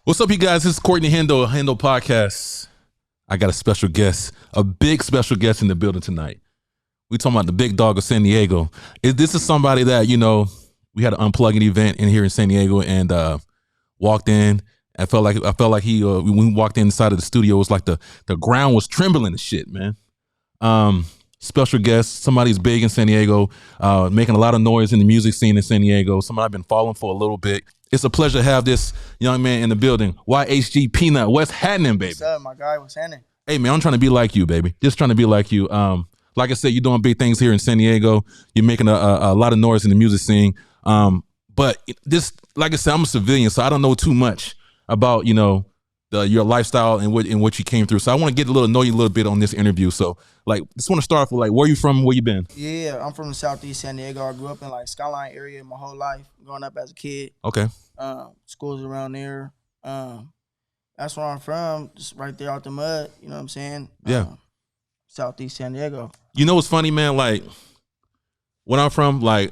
What's up, you guys? This is Courtney Hendo, Hendo Podcast. I got a special guest, a big special guest in the building tonight. We talking about the big dog of San Diego. This is somebody that, you know, we had an unplugging event in here in San Diego and walked in. I felt like he when we walked inside of the studio, it was like the ground was trembling and shit, man. Special guest, somebody's big in San Diego, making a lot of noise in the music scene in San Diego. Somebody I've been following for a little bit. It's a pleasure to have this young man in the building. YHG PNUT. What's happening, baby? What's up, my guy? What's happening? Hey, man, I'm trying to be like you, baby. Just trying to be like you. Like I said, you're doing big things here in San Diego. You're making a lot of noise in the music scene. But this, like I said, I'm a civilian, so I don't know too much about, you know, your lifestyle and what you came through. So I want to know you a little bit on this interview. So, like, just want to start off with, like, where you from? Where you been? Yeah, I'm from the Southeast San Diego. I grew up in like Skyline area my whole life, growing up as a kid. Okay. Schools around there. That's where I'm from, just right there out the mud. You know what I'm saying? Yeah. Southeast San Diego. You know what's funny, man? Like, when I'm from, like,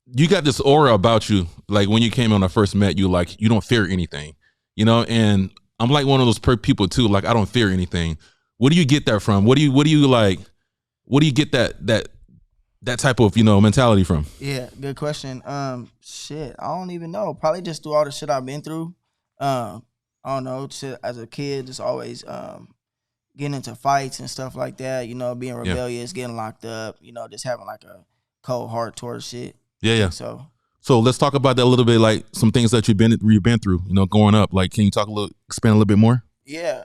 you got this aura about you. Like, when you came when I first met you, like, you don't fear anything, you know? And I'm like one of those people too. Like, I don't fear anything. Where do you get that from? What do you get that type of, you know, mentality from? Yeah, good question. Shit, I don't even know. Probably just through all the shit I've been through. I don't know. Shit, as a kid, just always getting into fights and stuff like that. You know, being rebellious, getting locked up. You know, just having like a cold heart towards shit. Yeah. So let's talk about that a little bit. Like some things that you've been through. You know, growing up. Like, can you expand a little bit more? Yeah,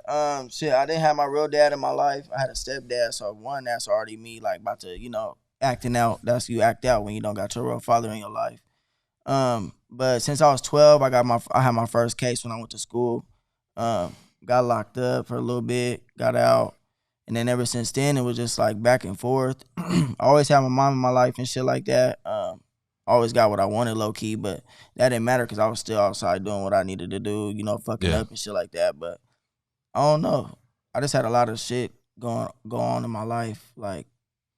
shit, I didn't have my real dad in my life. I had a stepdad, so one, that's already me, like, about to, you know, acting out. That's you act out when you don't got your real father in your life. But since I was 12, I had my first case when I went to school. Got locked up for a little bit, got out, and then ever since then, it was just, like, back and forth. I always had my mom in my life and shit like that. Always got what I wanted low-key, but that didn't matter because I was still outside doing what I needed to do, you know, fucking up and shit like that, but I don't know. I just had a lot of shit go on in my life. Like,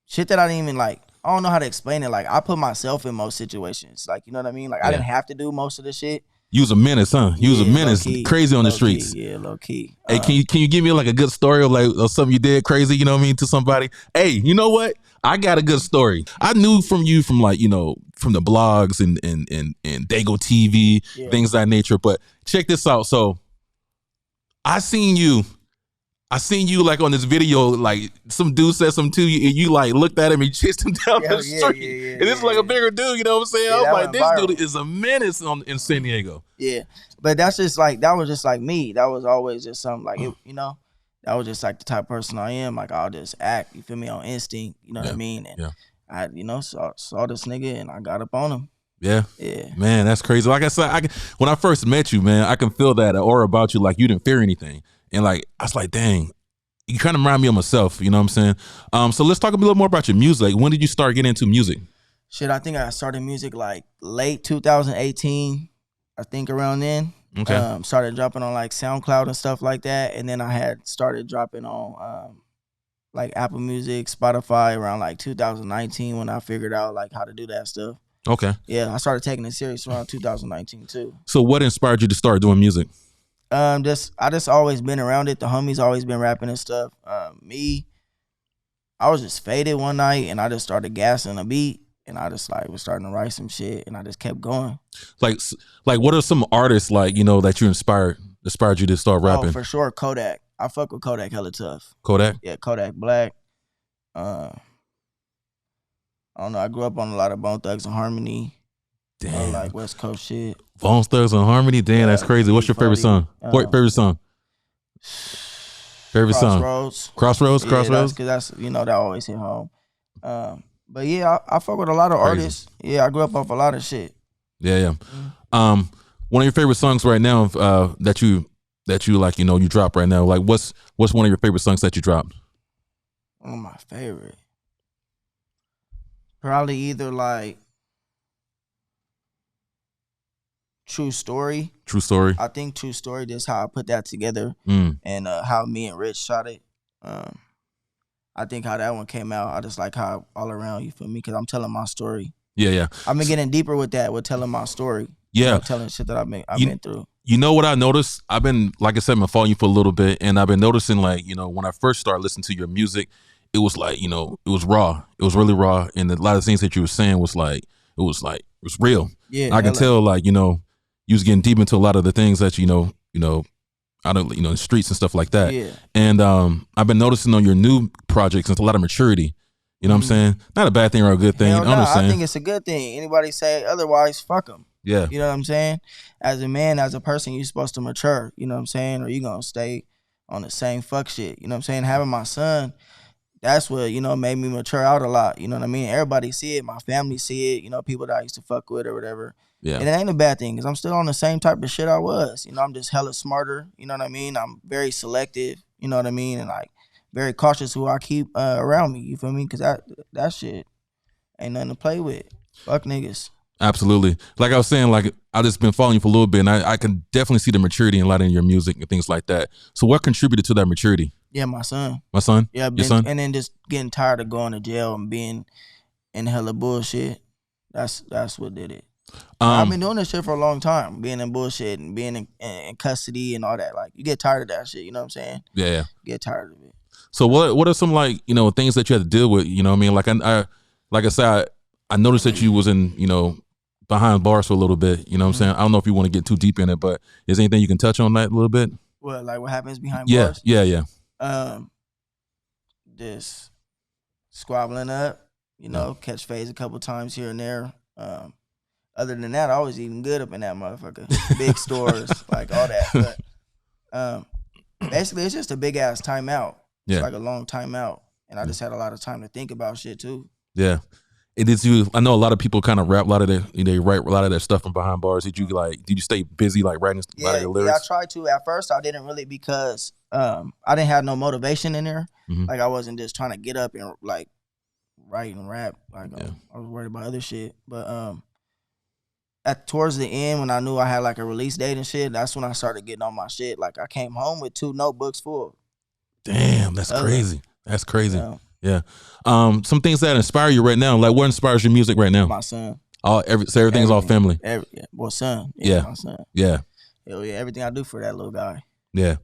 shit that I didn't even, like, I don't know how to explain it. Like, I put myself in most situations. Like, you know what I mean? Like, I didn't have to do most of the shit. You was a menace, huh? You was a menace, crazy on the streets. Yeah, low key. Hey, can you give me like a good story of something you did crazy, you know what I mean, to somebody? Hey, you know what? I got a good story. I knew from you from, like, you know, from the blogs and Dago TV, things of that nature. But check this out. So I seen you like on this video, like some dude said something to you and you like looked at him and you chased him down the street. And it's like a bigger dude, you know what I'm saying? I'm like, this dude is a menace in San Diego. Yeah. But that was just like me. That was always just something like, you know, that was just like the type of person I am. Like, I'll just act, you feel me, on instinct, you know what I mean? And I, you know, saw this nigga and I got up on him. Yeah. Man, that's crazy. Like I said, when I first met you, man, I can feel that aura about you, like you didn't fear anything. And like, I was like, dang, you kind of remind me of myself, you know what I'm saying? So let's talk a little more about your music. Like, when did you start getting into music? Shit, I think I started music like late 2018, I think around then. Okay. Started dropping on like SoundCloud and stuff like that. And then I had started dropping on like Apple Music, Spotify around like 2019 when I figured out like how to do that stuff. Okay. Yeah, I started taking it serious around 2019 too. So what inspired you to start doing music? I just always been around it. The homies always been rapping and stuff. I was just faded one night and I just started gassing a beat and I just like was starting to write some shit and I just kept going. Like what are some artists like, you know, that you inspired you to start rapping? Oh, for sure, Kodak. I fuck with Kodak hella tough. Kodak? Yeah, Kodak Black. I don't know. I grew up on a lot of Bone Thugs and Harmony. Damn. Like West Coast shit. Bone Thugs and Harmony? Damn, that's crazy. What's your favorite song? Favorite song? Crossroads? Because that's, you know, that always hit home. But yeah, I fuck with a lot of artists. Yeah, I grew up off a lot of shit. Yeah. One of your favorite songs right now that you like, you know, you drop right now. Like, what's one of your favorite songs that you dropped? One of my favorite. Probably either like True Story. True Story. I think True Story, that's how I put that together. And how me and Rich shot it. I think how that one came out, I just like how all around, you feel me? Because I'm telling my story. Yeah. I've been getting deeper with that, with telling my story. Yeah. You know, telling shit that I've been through. You know what I noticed? I've been, like I said, I've been following you for a little bit, and I've been noticing, like, you know, when I first started listening to your music, it was like, you know, it was raw. It was really raw, and a lot of things that you were saying was like, it was real. Yeah, I can tell, like, you know, you was getting deep into a lot of the things that you know, out of, you know, the streets and stuff like that. Yeah. And I've been noticing on your new projects, it's a lot of maturity. You know what I'm saying? Not a bad thing or a good thing. Hell no, I think it's a good thing. Anybody say otherwise, fuck them. Yeah. You know what I'm saying? As a man, as a person, you're supposed to mature. You know what I'm saying? Or you gonna stay on the same fuck shit. You know what I'm saying? Having my son, that's what, you know, made me mature out a lot. You know what I mean? Everybody see it. My family see it. You know, people that I used to fuck with or whatever. Yeah. And it ain't a bad thing because I'm still on the same type of shit I was. You know, I'm just hella smarter. You know what I mean? I'm very selective. You know what I mean? And like very cautious who I keep around me. You feel me? Because that shit ain't nothing to play with. Fuck niggas. Absolutely. Like I was saying, like I just been following you for a little bit, and I can definitely see the maturity in a lot in your music and things like that. So what contributed to that maturity? Yeah, my son. My son? Yeah, your son? And then just getting tired of going to jail and being in hella bullshit. That's what did it. I've been doing this shit for a long time, being in bullshit and being in custody and all that. Like, you get tired of that shit, you know what I'm saying? Yeah. Get tired of it. So what are some, like, you know, things that you had to deal with, you know what I mean? Like I said, I noticed that you was in, you know, behind bars for a little bit, you know what I'm saying? I don't know if you want to get too deep in it, but is there anything you can touch on that a little bit? What, like what happens behind bars? Yeah. Just squabbling up, you know, catch phase a couple times here and there. Other than that, I was eating good up in that motherfucker. Big stores, like all that. But basically, it's just a big ass timeout. It's like a long timeout, and I just had a lot of time to think about shit too. Yeah, it is you. I know a lot of people kind of rap a lot of they write a lot of their stuff from behind bars. Did you stay busy like writing a lot of your lyrics? Yeah, I tried to. At first, I didn't really because I didn't have no motivation in there. Like I wasn't just trying to get up and like write and rap. Like I was worried about other shit, but towards the end, when I knew I had like a release date and shit, that's when I started getting on my shit. Like I came home with 2 notebooks full. Damn, that's crazy. That's crazy. Yeah. Some things that inspire you right now. Like what inspires your music right now? My son. Everything's all family. Well, son. Yeah. My son. Yeah. Hell yeah. Everything I do for that little guy. Yeah.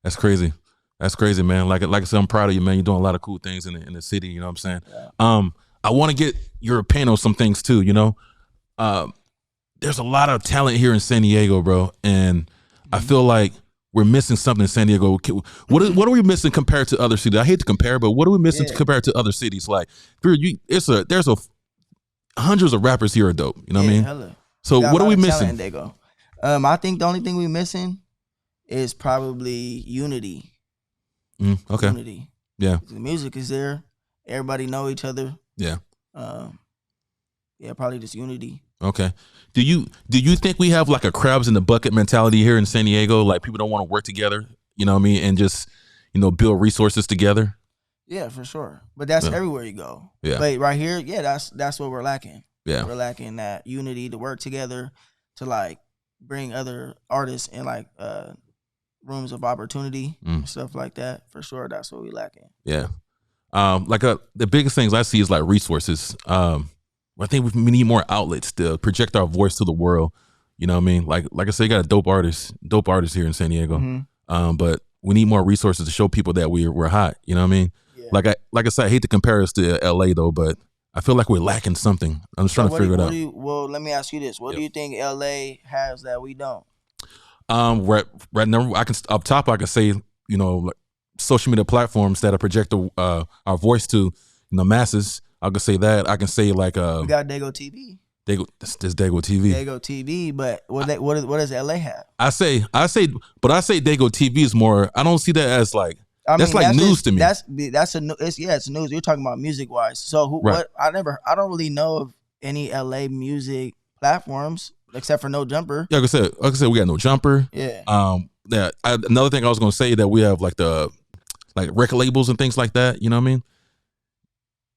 That's crazy. That's crazy, man. Like I said, I'm proud of you, man. You're doing a lot of cool things in the city. You know what I'm saying? Yeah. I want to get your opinion on some things too. You know, there's a lot of talent here in San Diego, bro, and I feel like we're missing something in San Diego. What are we missing compared to other cities? I hate to compare, but what are we missing compared to other cities? Like, there's hundreds of rappers here are dope. You know what I mean? Hella. So what are we missing? I think the only thing we're missing is probably unity. Okay. Unity. Yeah. The music is there. Everybody know each other. Yeah. Probably just unity. Okay. Do you think we have like a crabs in the bucket mentality here in San Diego? Like people don't want to work together, you know what I mean, and just, you know, build resources together? Yeah, for sure. But that's everywhere you go. Yeah. But right here, that's what we're lacking. Yeah. We're lacking that unity to work together to like bring other artists in like rooms of opportunity and stuff like that. For sure, that's what we lacking. Yeah. The biggest things I see is like resources. I think we need more outlets to project our voice to the world. You know what I mean? Like I said, you got a dope artists here in San Diego. But we need more resources to show people that we're hot. You know what I mean? Yeah. Like I said, I hate to compare us to LA though, but I feel like we're lacking something. I'm just trying to figure it out. Well, let me ask you this: what do you think LA has that we don't? Right now, I can say, you know, like social media platforms that project our voice to, you know, masses. I can say that. I can say like we got Dago TV. This Dago TV. Dago TV, but what does LA have? I say Dago TV is more. I don't see that as like that's news to me. It's news. You're talking about music wise. So what? I don't really know of any LA music platforms except for No Jumper. Yeah, like I said, we got No Jumper. Yeah. Another thing I was gonna say that we have like the record labels and things like that. You know what I mean?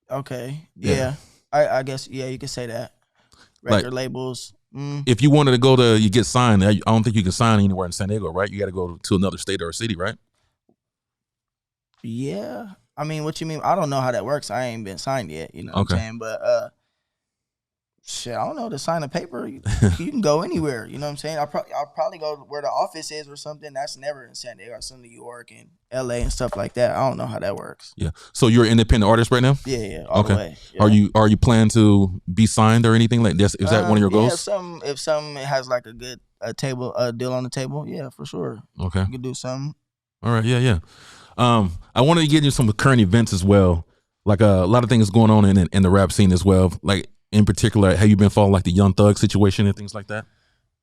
Okay. Yeah. I guess you could say that. Record labels. If you wanted to you get signed. I don't think you can sign anywhere in San Diego, right? You got to go to another state or a city, right? Yeah. I mean, what you mean? I don't know how that works. I ain't been signed yet. You know what I'm saying? But Shit, I don't know. To sign a paper, you can go anywhere. You know what I'm saying? I'll probably go where the office is or something. That's never in San Diego. Some New York and LA and stuff like that. I don't know how that works. Yeah. So you're an independent artist right now? Yeah, all the way. Yeah. Are you planning to be signed or anything like this? Is that one of your goals? Yeah, if something has like a good deal on the table, yeah, for sure. Okay. You can do something. All right. Yeah. I wanted to get you some current events as well. Like a lot of things going on in the rap scene as well. Like in particular, have you been following like the Young Thug situation and things like that?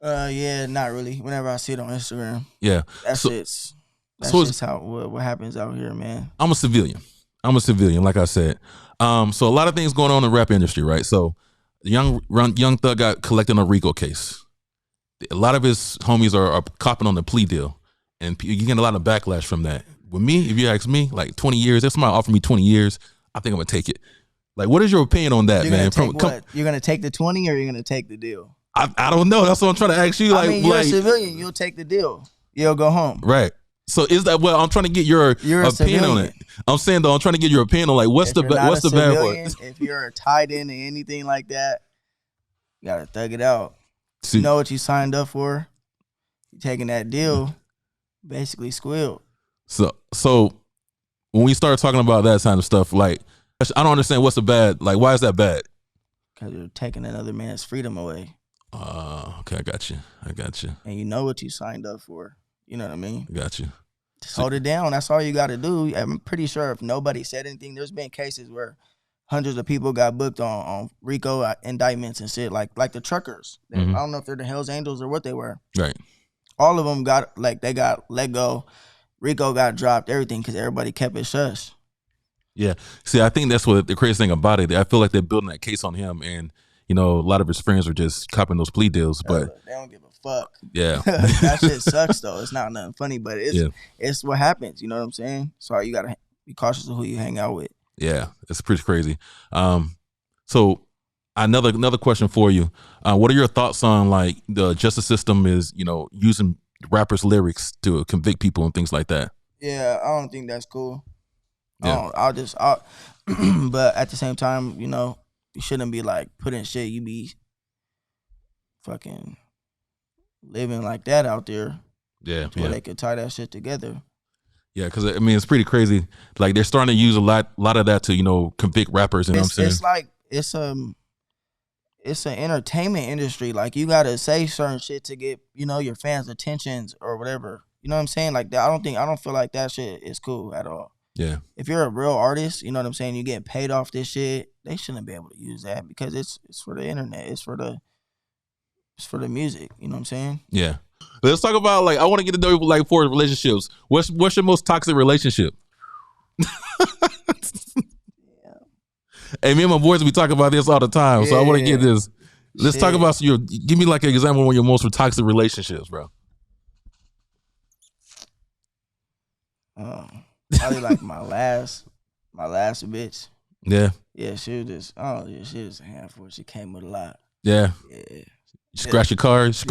Yeah, not really. Whenever I see it on Instagram, yeah, that's just how what happens out here, man. I'm a civilian, like I said. So a lot of things going on in the rap industry, right? So Young Thug got collected on a Rico case. A lot of his homies are copping on the plea deal, and you get a lot of backlash from that. With me, if you ask me, like 20 years, if somebody offered me 20 years, I think I'm gonna take it. Like, what is your opinion on that, man? You're gonna take the 20 or you're gonna take the deal? I don't know. That's what I'm trying to ask you. Like, you're a civilian. You'll take the deal. You'll go home. Right. So is that I'm trying to get your opinion on it. I'm saying though, I'm trying to get your opinion on like what's the bad part? If you're tied into anything like that, you gotta thug it out. You know what you signed up for. You taking that deal, basically squealed. So when we start talking about that kind of stuff, like I don't understand what's the bad. Like, why is that bad? Because you're taking another man's freedom away. Okay, I got you. And you know what you signed up for. You know what I mean? I got you. Just hold it down. That's all you got to do. I'm pretty sure if nobody said anything, there's been cases where hundreds of people got booked on RICO indictments and shit, like the truckers. Mm-hmm. I don't know if they're the Hells Angels or what they were. Right. All of them got let go. RICO got dropped, everything, because everybody kept it shush. Yeah. See, I think that's what the crazy thing about it. I feel like they're building that case on him, and you know, a lot of his friends are just copping those plea deals. But they don't give a fuck. Yeah. That shit sucks though. It's not nothing funny, but it's what happens. You know what I'm saying? So you gotta be cautious of who you hang out with. Yeah, it's pretty crazy. So another question for you. What are your thoughts on like the justice system is, you know, using rappers' lyrics to convict people and things like that? Yeah, I don't think that's cool. Yeah. But at the same time, you know, you shouldn't be like putting shit. You be fucking living like that out there. Yeah, where they could tie that shit together. Yeah, because I mean it's pretty crazy. Like they're starting to use a lot of that to, you know, convict rappers. You know what I'm saying? It's like it's an entertainment industry. Like you gotta say certain shit to get, you know, your fans' attentions or whatever. You know what I'm saying? Like that. I don't feel like that shit is cool at all. Yeah. If you're a real artist, you know what I'm saying, you're getting paid off this shit, they shouldn't be able to use that because it's for the internet. It's for the music. You know what I'm saying? Yeah. Let's talk about like I want to get to know like for relationships. What's your most toxic relationship? Hey, me and my boys, we talk about this all the time, so I want to get this. Let's talk about give me like an example of one of your most toxic relationships, bro. Probably like my last bitch. Yeah. Yeah, she was just a handful. She came with a lot. Yeah. Yeah. Scratch your cars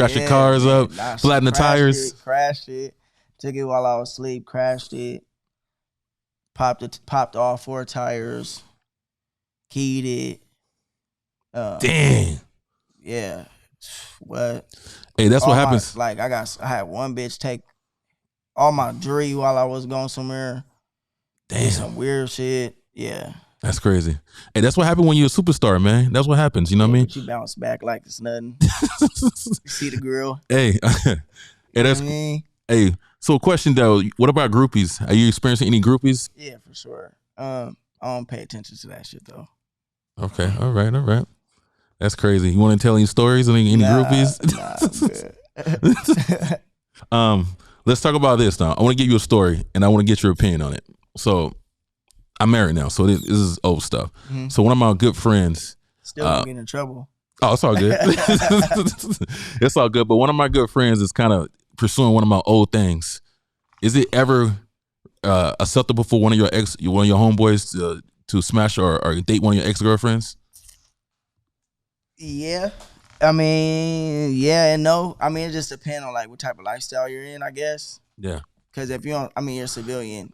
up, flatten the tires. Crashed it. Took it while I was asleep, crashed it. Popped all 4 tires. Keyed it. Dang. Yeah. What? Hey, that's what happens. I had one bitch take all my jewelry while I was going somewhere. Damn. Some weird shit. Yeah. That's crazy. Hey, that's what happened when you're a superstar, man. That's what happens. You know what I mean? But you bounce back like it's nothing. You see the grill. Hey, that's. I mean? Hey, so question though, what about groupies? Are you experiencing any groupies? Yeah, for sure. I don't pay attention to that shit though. Okay, all right. That's crazy. You want to tell any stories? Any groupies? Nah, I'm good. Let's talk about this now. I want to give you a story, and I want to get your opinion on it. So, I'm married now, so this is old stuff. Mm-hmm. So one of my good friends still gonna get in trouble. Oh, it's all good. It's all good. But one of my good friends is kind of pursuing one of my old things. Is it ever acceptable for one of your homeboys to smash or date one of your ex-girlfriends? Yeah. I mean, yeah and no. I mean, it just depends on like what type of lifestyle you're in, I guess. Yeah. Because if you don't, I mean, you're a civilian.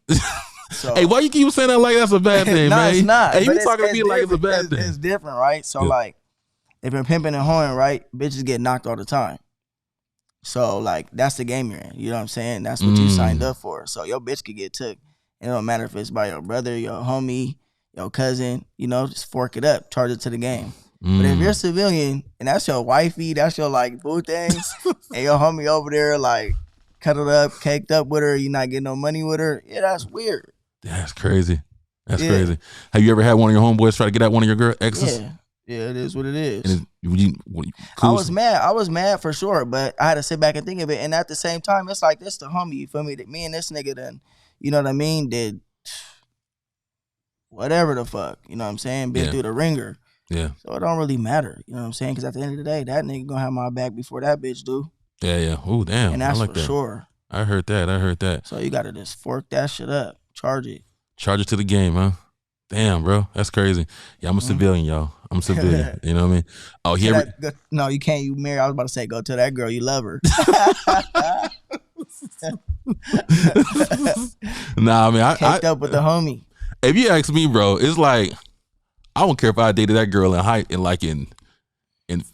So, hey, why you keep saying that like that's a bad thing, no, man? it's not. Hey, you talking to me like it's a bad thing. It's different, right? So like, if you're pimping and hoeing, right, bitches get knocked all the time. So like that's the game you're in. You know what I'm saying? That's what you signed up for. So your bitch could get took. It don't matter if it's by your brother, your homie, your cousin. You know, just fork it up, charge it to the game. But if you're a civilian and that's your wifey, that's your like boo things, and your homie over there like cuddled up, caked up with her, you not getting no money with her, yeah, that's weird. That's crazy. That's crazy. Have you ever had one of your homeboys try to get at one of your exes? Yeah, it is what it is. And I was mad. I was mad for sure, but I had to sit back and think of it. And at the same time, it's like, this the homie, you feel me? Me and this nigga done, you know what I mean, did whatever the fuck, you know what I'm saying? Been through the ringer. Yeah. So it don't really matter, you know what I'm saying? Because at the end of the day, that nigga gonna have my back before that bitch do. Yeah. Oh, damn. And that's I like for that. sure. I heard that. So you gotta just fork that shit up. Charge it to the game, huh? Damn, bro. That's crazy. Yeah, I'm a civilian, y'all. I'm a civilian. You know what I mean? Oh, here. No, you can't. You marry. I was about to say, go tell that girl you love her. Nah, I mean, Caked up with the homie. If you ask me, bro, it's like, I don't care if I dated that girl in I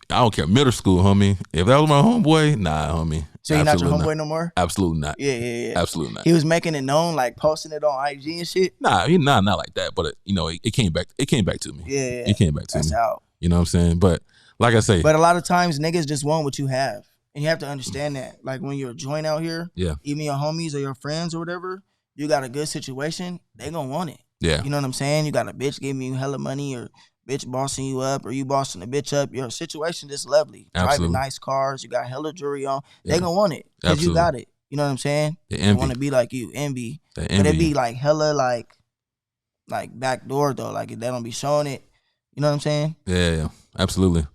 don't care, middle school, homie. If that was my homeboy, nah, homie. So you're not your homeboy no more? Absolutely not. Yeah. Absolutely not. He was making it known, like posting it on IG and shit? Nah, not like that. But it came back. It came back to me. Yeah. It came back to me. That's out. You know what I'm saying? But like I say. But a lot of times niggas just want what you have. And you have to understand that. Like when you're a joint out here, even your homies or your friends or whatever, you got a good situation, they gonna want it. Yeah. You know what I'm saying? You got a bitch giving you hella money or bitch bossing you up or you bossing a bitch up. Your situation just lovely. Absolutely. Driving nice cars, you got hella jewelry on. They gonna want it because you got it. You know what I'm saying? They want to be like you, envy. But it be like hella like backdoor though. Like if they don't be showing it. You know what I'm saying? Yeah, absolutely.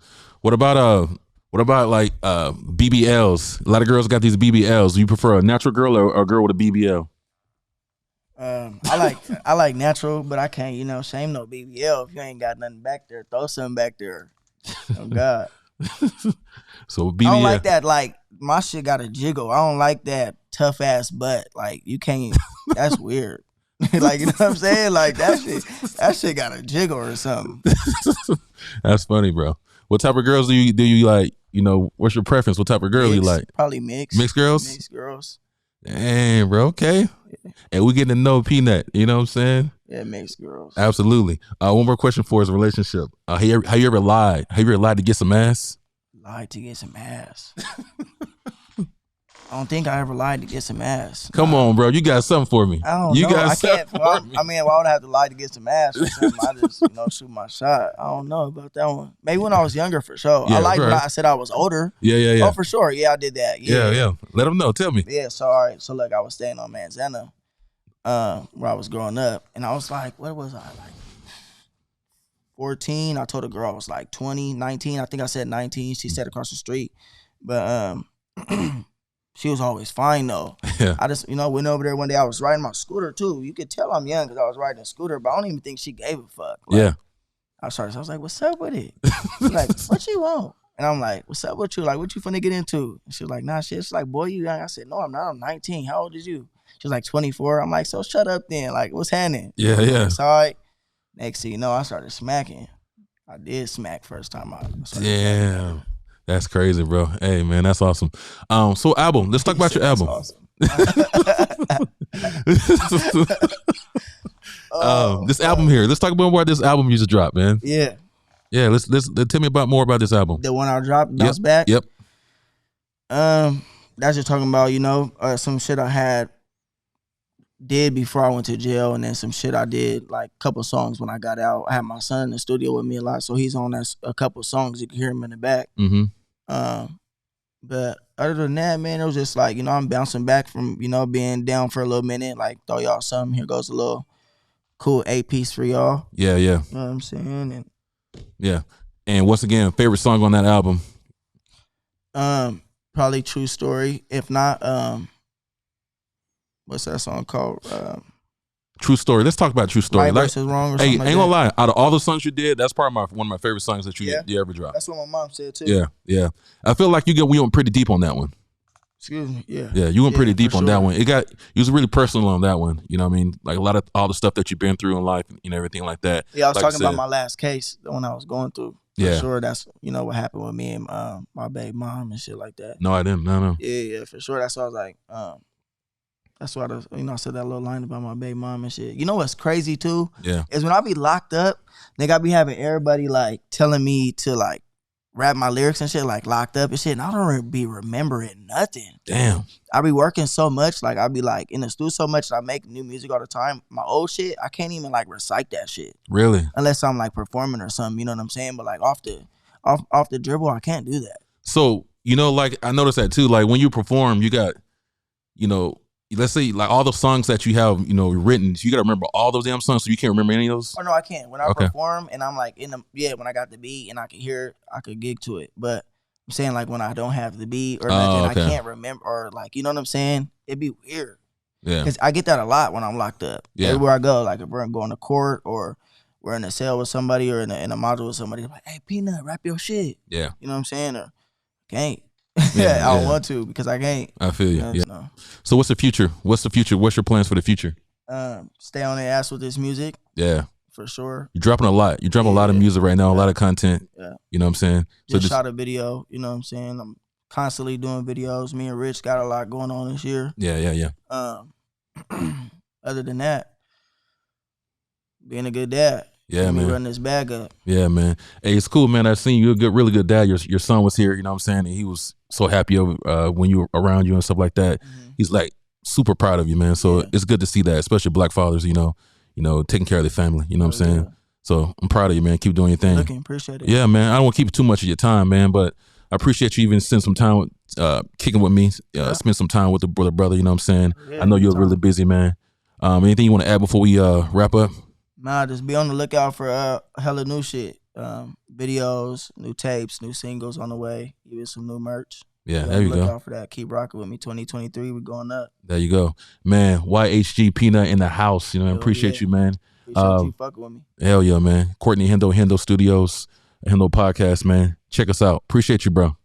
What about like BBLs? A lot of girls got these BBLs. Do you prefer a natural girl or a girl with a BBL? I like natural, but I can't, shame no BBL. If you ain't got nothing back there, throw something back there. Oh God. So BBL. I don't like that. Like my shit got a jiggle. I don't like that tough ass butt. Like you can't. That's weird. Like you know what I'm saying? Like that shit got a jiggle or something. That's funny, bro. What type of girls do you like? What's your preference? What type of girl you like? Probably mixed. Mixed girls. Mixed girls. Damn, bro. Okay. Yeah. And we getting to know Peanut. You know what I'm saying? Yeah, mixed girls. Absolutely. One more question for his relationship. Have you ever lied? Have you ever lied to get some ass? Lied to get some ass. I don't think I ever lied to get some ass. Come on, bro. You got something for me. I don't know. I mean, why would I have to lie to get some ass or something? I just, shoot my shot. I don't know about that one. Maybe when I was younger, for sure. Yeah, I liked when I said I was older. Yeah. Oh, for sure. Yeah, I did that. Yeah. Let them know. Tell me. Yeah, so all right. So look, I was staying on Manzana where I was growing up. And I was like, what was I, like 14? I told a girl I was like 20, 19. I think I said 19. She sat across the street. But she was always fine though. Yeah. I just, went over there one day. I was riding my scooter too. You could tell I'm young because I was riding a scooter, but I don't even think she gave a fuck. Like, yeah. I was like, what's up with it? She's like, what you want? And I'm like, what's up with you? Like, what you finna get into? And she was like, nah, shit. She's like, boy, you young. I said, no, I'm not. I'm 19. How old is you? She was like, 24. I'm like, so shut up then. Like, what's happening? Yeah. It's all right. Next thing you know, I started smacking. I did smack first time out. Damn. That's crazy, bro. Hey, man, that's awesome. So album. Let's talk about your album. Awesome. This album here. Let's talk about this album you just dropped, man. Yeah. Yeah. Let's tell me more about this album. The one I dropped, Bounce Back. Yep. That's just talking about some shit I did before I went to jail, and then some shit I did, like a couple songs when I got out. I had my son in the studio with me a lot, so he's on a couple songs. You can hear him in the back. Mm-hmm. But other than that, man, it was just like, I'm bouncing back from, being down for a little minute. Like, throw y'all something. Here goes a little cool 8-piece for y'all. Yeah. You know what I'm saying? And yeah. And once again, favorite song on that album? Probably True Story. If not, what's that song called? True Story. Let's talk about True Story. Right versus Wrong or something like that. Ain't gonna lie. Out of all the songs you did, that's probably one of my favorite songs that you ever dropped. That's what my mom said too. Yeah. I feel like we went pretty deep on that one. Excuse me. Yeah. Yeah, you went pretty deep on that one. You was really personal on that one. You know what I mean? Like all the stuff that you've been through in life, everything like that. Yeah, I was like talking about my last case, the one I was going through. For sure, that's what happened with me and my baby mom and shit like that. No, I didn't. No. Yeah, for sure. That's why I was like, that's why I said that little line about my baby mom and shit. You know what's crazy too? Yeah. Is when I be locked up, nigga, I be having everybody like telling me to like rap my lyrics and shit, like locked up and shit, and I don't be remembering nothing. Damn. I be working so much, like I be like in the studio so much, I make new music all the time. My old shit, I can't even like recite that shit. Really? Unless I'm like performing or something, you know what I'm saying? But like off the dribble, I can't do that. So, like I noticed that too. Like when you perform, you got, let's say like all the songs that you have, written, you got to remember all those damn songs, so you can't remember any of those? Oh, no, I can't. When I perform and I'm like when I got the beat and I can hear it, I could gig to it. But I'm saying like when I don't have the beat or nothing, I can't remember, or like, you know what I'm saying? It'd be weird. Yeah. Because I get that a lot when I'm locked up. Yeah. Everywhere I go, like if we're going to court or we're in a cell with somebody or in a module with somebody, I'm like, hey, Peanut, rap your shit. Yeah. You know what I'm saying? Or can't. Yeah, I don't want to because I can't. I feel you. Yeah. No. So what's the future? What's your plans for the future? Stay on their ass with this music. Yeah. For sure. You're dropping a lot. You're dropping a lot of music right now, a lot of content. Yeah. You know what I'm saying? Just shot a video, you know what I'm saying? I'm constantly doing videos. Me and Rich got a lot going on this year. Yeah. Other than that, being a good dad. Yeah, man. Running this bag up. Yeah, man. Hey, it's cool, man. I've seen you a really good dad. Your son was here, you know what I'm saying? And he was so happy when you were around you and stuff like that. Mm-hmm. He's like super proud of you, man. So it's good to see that, especially black fathers, taking care of their family, you know what I'm saying? Yeah. So I'm proud of you, man. Keep doing your thing. Appreciate it. Yeah, man. I don't want to keep too much of your time, man, but I appreciate you even spend some time kicking with me, spend some time with the brother, you know what I'm saying? Yeah, I know you're really busy, man. Anything you want to add before we wrap up? Nah, just be on the lookout for hella new shit. Videos, new tapes, new singles on the way. Even some new merch. Yeah, there you go. Look out for that. Keep rocking with me. 2023, we're going up. There you go. Man, YHG PNUT in the house. I appreciate you, man. Appreciate you fucking with me. Hell yeah, man. Courtney Hendo Studios, Hendo Podcast, man. Check us out. Appreciate you, bro.